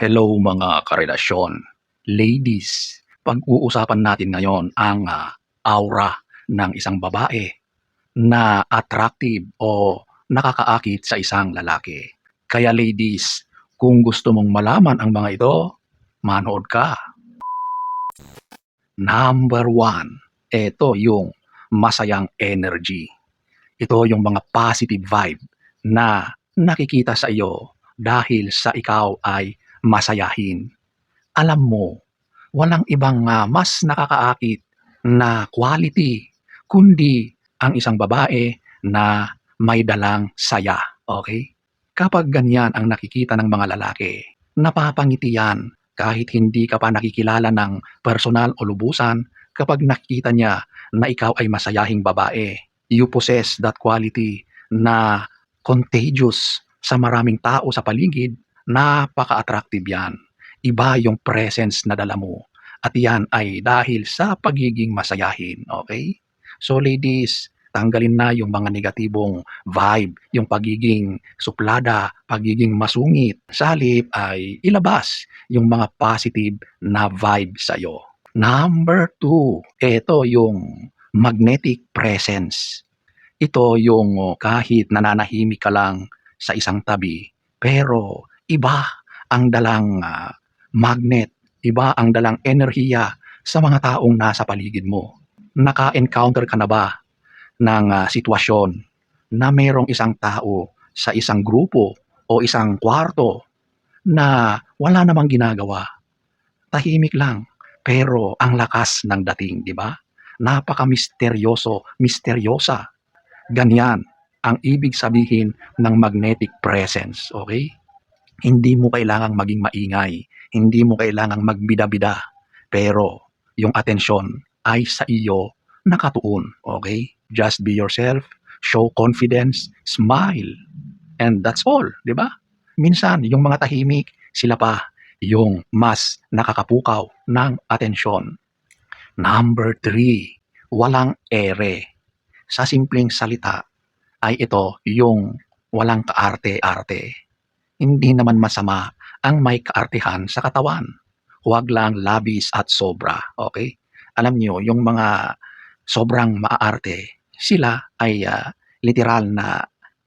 Hello mga karelasyon. Ladies, pag-uusapan natin ngayon ang aura ng isang babae na attractive o nakakaakit sa isang lalaki. Kaya ladies, kung gusto mong malaman ang mga ito, manood ka. Number one, ito yung masayang energy. Ito yung mga positive vibe na nakikita sa iyo dahil sa ikaw ay masayahin. Alam mo, walang ibang mas nakakaakit na quality kundi ang isang babae na may dalang saya. Okay? Kapag ganyan ang nakikita ng mga lalaki, napapangiti yan kahit hindi ka pa nakikilala ng personal o lubusan. Kapag nakikita niya na ikaw ay masayahing babae, you possess that quality na contagious sa maraming tao sa paligid, napaka-attractive yan. Iba yung presence na dala mo. At yan ay dahil sa pagiging masayahin. Okay? So ladies, tanggalin na yung mga negatibong vibe, yung pagiging suplada, pagiging masungit. Sa halip ay ilabas yung mga positive na vibe sa'yo. Number 2, ito yung magnetic presence. Ito yung kahit nananahimik ka lang sa isang tabi, pero iba ang dalang magnet, iba ang dalang enerhiya sa mga taong nasa paligid mo. Naka-encounter ka na ba ng sitwasyon na mayroong isang tao sa isang grupo o isang kwarto na wala namang ginagawa, tahimik lang, pero ang lakas ng dating, di ba? Napaka-misteryoso, misteryosa. Ganyan ang ibig sabihin ng magnetic presence, okay? Hindi mo kailangang maging maingay, hindi mo kailangang magbida-bida, pero yung atensyon ay sa iyo nakatuon, okay? Just be yourself, show confidence, smile, and that's all, di ba? Minsan, yung mga tahimik, sila pa yung mas nakakapukaw ng atensyon. Number 3, walang ere. Sa simpleng salita ay ito yung walang kaarte-arte. Hindi naman masama ang may kaartehan sa katawan. Huwag lang labis at sobra, okay? Alam nyo, yung mga sobrang maaarte, sila ay literal na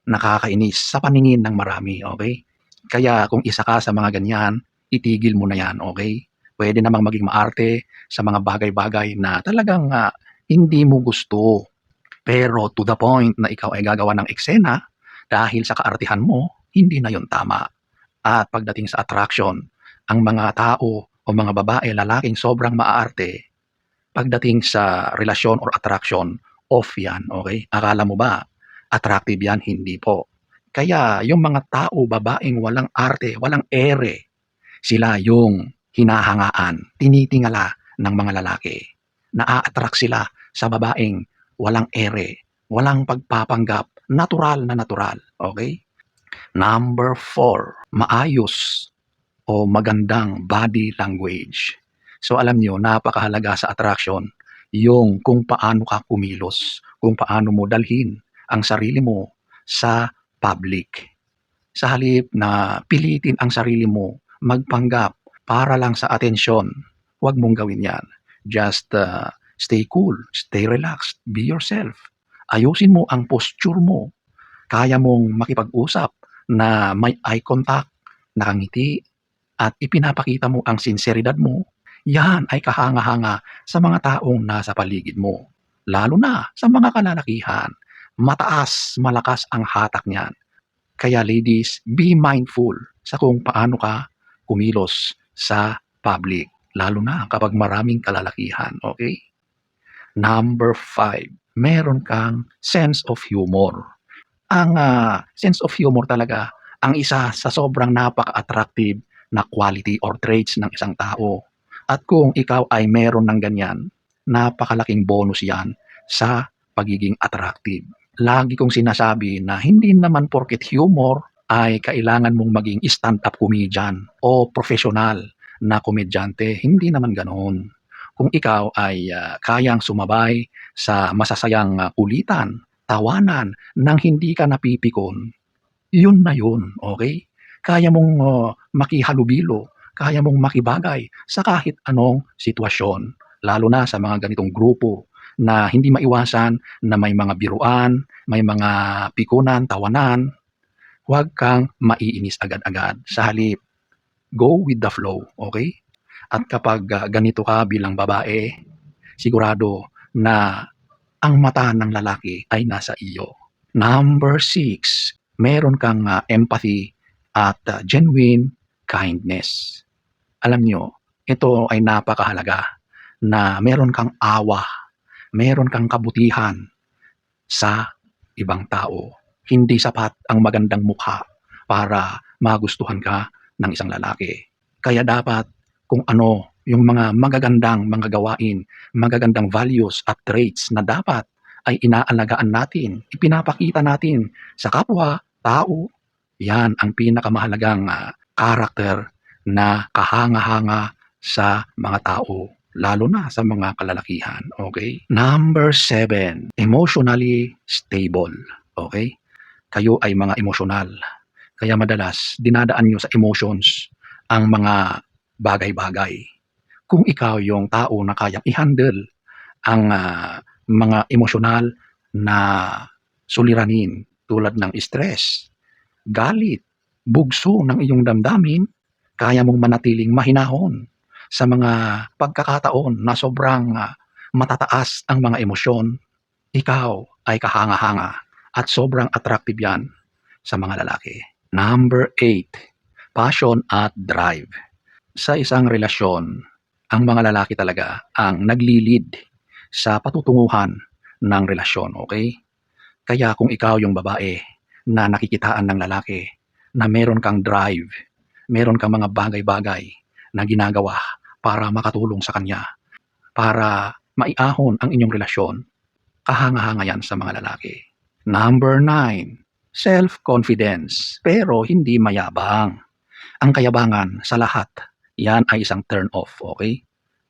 nakakainis sa paningin ng marami, okay? Kaya kung isa ka sa mga ganyan, itigil mo na yan, okay? Pwede namang maging maarte sa mga bagay-bagay na talagang hindi mo gusto. Pero to the point na ikaw ay gagawa ng eksena dahil sa kaartihan mo, hindi na yon tama. At pagdating sa attraction, ang mga tao o mga babae, lalaking sobrang maaarte, pagdating sa relasyon or attraction, off yan, okay? Akala mo ba attractive yan? Hindi po. Kaya yung mga tao, babaeng walang arte, walang ere, sila yung hinahangaan, tinitingala ng mga lalaki. Naa-attract sila sa babaeng walang ere, walang pagpapanggap, natural na natural. Okay? Number 4, maayos o magandang body language. So alam nyo, napakahalaga sa attraction yung kung paano ka kumilos, kung paano mo dalhin ang sarili mo sa public. Sa halip na pilitin ang sarili mo magpanggap para lang sa atensyon, huwag mong gawin yan. Just stay cool, stay relaxed, be yourself. Ayusin mo ang posture mo. Kaya mong makipag-usap na may eye contact, nakangiti, at ipinapakita mo ang sinseridad mo. Yan ay kahanga-hanga sa mga taong nasa paligid mo. Lalo na sa mga kalalakihan. Mataas, malakas ang hatak niyan. Kaya ladies, be mindful sa kung paano ka kumilos sa public. Lalo na kapag maraming kalalakihan, okay? Number 5, meron kang sense of humor. Ang sense of humor talaga ang isa sa sobrang napaka-attractive na quality or traits ng isang tao. At kung ikaw ay meron ng ganyan, napakalaking bonus yan sa pagiging attractive. Lagi kong sinasabi na hindi naman porket humor ay kailangan mong maging stand-up comedian o professional na komedyante. Hindi naman ganoon. Kung ikaw ay kayang sumabay sa masasayang kulitan, tawanan, nang hindi ka napipikon, yun na yun, okay? Kaya mong makihalubilo, kaya mong makibagay sa kahit anong sitwasyon, lalo na sa mga ganitong grupo na hindi maiwasan na may mga biruan, may mga pikunan, tawanan. Huwag kang maiinis agad-agad. Sa halip, go with the flow, okay? At kapag ganito ka bilang babae, sigurado na ang mata ng lalaki ay nasa iyo. Number 6, meron kang empathy at genuine kindness. Alam nyo, ito ay napakahalaga na meron kang awa, meron kang kabutihan sa ibang tao. Hindi sapat ang magandang mukha para magustuhan ka ng isang lalaki. Kaya dapat kung ano yung mga magagandang mga gawain, magagandang values at traits na dapat ay inaalagaan natin, ipinapakita natin sa kapwa, tao, yan ang pinakamahalagang karakter na kahanga-hanga sa mga tao, lalo na sa mga kalalakihan, okay? Number 7, emotionally stable, okay? Kayo ay mga emosyonal, kaya madalas dinadaan nyo sa emotions ang mga bagay-bagay. Kung ikaw yung tao na kayang i-handle ang mga emosyonal na suliranin tulad ng stress, galit, bugso ng iyong damdamin, kaya mong manatiling mahinahon sa mga pagkakataon na sobrang matataas ang mga emosyon, ikaw ay kahanga-hanga at sobrang attractive yan sa mga lalaki. Number 8, passion at drive. Sa isang relasyon, ang mga lalaki talaga ang nagli-lead sa patutunguhan ng relasyon, okay? Kaya kung ikaw yung babae na nakikitaan ng lalaki na meron kang drive, meron kang mga bagay-bagay na ginagawa para makatulong sa kanya, para maiahon ang inyong relasyon, kahanga-hanga yan sa mga lalaki. Number 9, self-confidence, pero hindi mayabang. Ang kayabangan sa lahat, yan ay isang turn off, okay?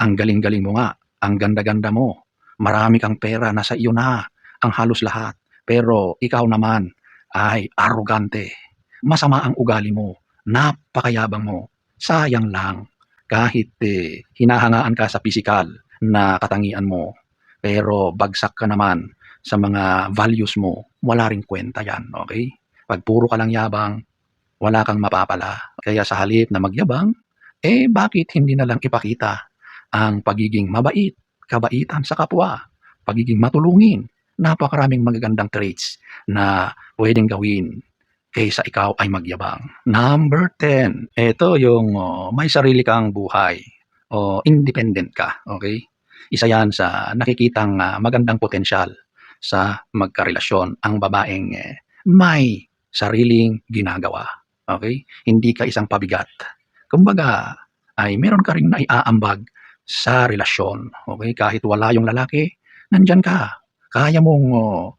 Ang galing-galing mo nga, ang ganda-ganda mo, marami kang pera, nasa iyo na ang halos lahat. Pero ikaw naman ay arrogante, masama ang ugali mo, napakayabang mo, sayang lang. Kahit hinahangaan ka sa pisikal na katangian mo, pero bagsak ka naman sa mga values mo, wala ring kwenta yan, okay? Pag puro ka lang yabang, wala kang mapapala. Kaya sa halip na magyabang, bakit hindi na lang ipakita ang pagiging mabait, kabaitan sa kapwa, pagiging matulungin, napakaraming magagandang traits na pwedeng gawin kaysa ikaw ay magyabang. Number 10, ito yung may sarili kang buhay o independent ka, okay? Isa yan sa nakikitang magandang potensyal sa magkarelasyon ang babaeng may sariling ginagawa, okay? Hindi ka isang pabigat. Kumbaga, ay meron ka ring naiaambag sa relasyon, okay? Kahit wala yung lalaki, nandyan ka. Kaya mong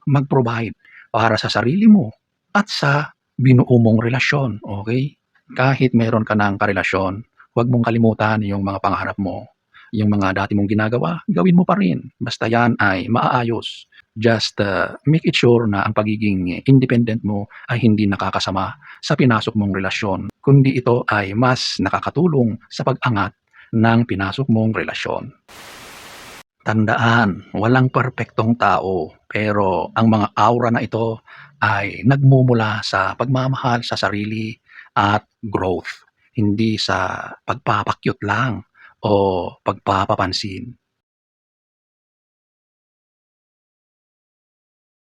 mag-provide para sa sarili mo at sa binuo mong relasyon, okay? Kahit meron ka ng karelasyon, huwag mong kalimutan yung mga pangarap mo. Yung mga dati mong ginagawa, gawin mo pa rin. Basta yan ay maaayos. Just make it sure na ang pagiging independent mo ay hindi nakakasama sa pinasok mong relasyon, kundi ito ay mas nakakatulong sa pag-angat ng pinasok mong relasyon. Tandaan, walang perpektong tao, pero ang mga aura na ito ay nagmumula sa pagmamahal sa sarili at growth, hindi sa pagpapakyut lang o pagpapapansin.